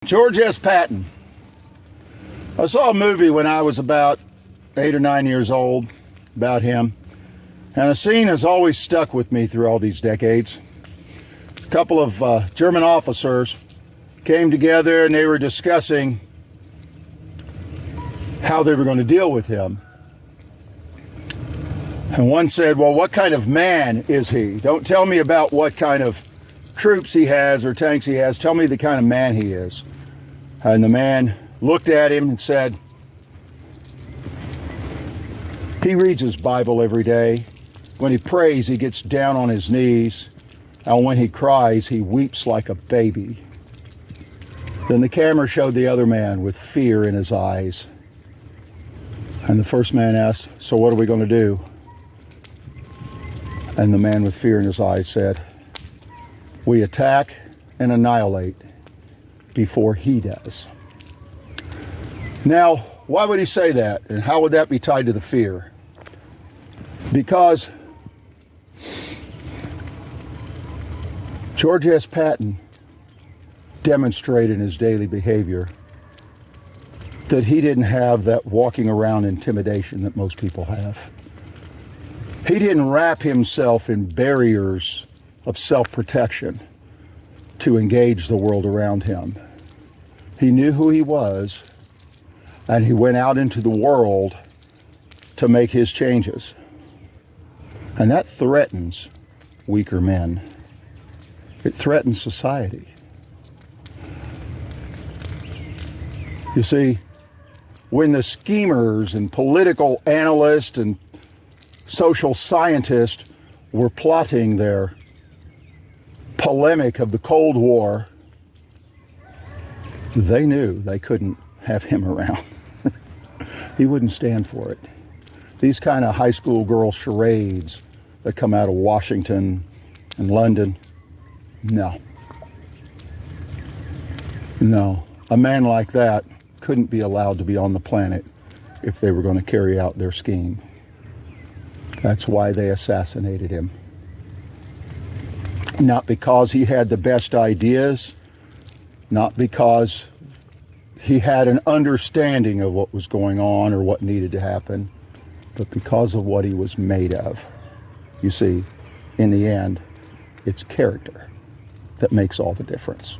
George S. Patton. I saw a movie when I was about 8 or 9 years old about him, and a scene has always stuck with me through all these decades. A couple of German officers came together and they were discussing how they were going to deal with him. And one said, well, what kind of man is he? Don't tell me about what kind of troops he has or tanks he has. Tell me the kind of man he is. And the man looked at him and said, he reads his Bible every day. When he prays, he gets down on his knees. And when he cries, he weeps like a baby. Then the camera showed the other man with fear in his eyes. And the first man asked, so what are we going to do? And the man with fear in his eyes said, we attack and annihilate before he does. Now, why would he say that? And how would that be tied to the fear? Because George S. Patton demonstrated in his daily behavior that he didn't have that walking around intimidation that most people have. He didn't wrap himself in barriers of self-protection to engage the world around him. He knew who he was, and he went out into the world to make his changes. And that threatens weaker men. It threatens society. You see, when the schemers and political analysts and social scientists were plotting their polemic of the Cold War, they knew they couldn't have him around. He wouldn't stand for it. These kind of high school girl charades that come out of Washington and London, no. No, a man like that couldn't be allowed to be on the planet if they were going to carry out their scheme. That's why they assassinated him. Not because he had the best ideas, not because he had an understanding of what was going on or what needed to happen, but because of what he was made of. You see, in the end, it's character that makes all the difference.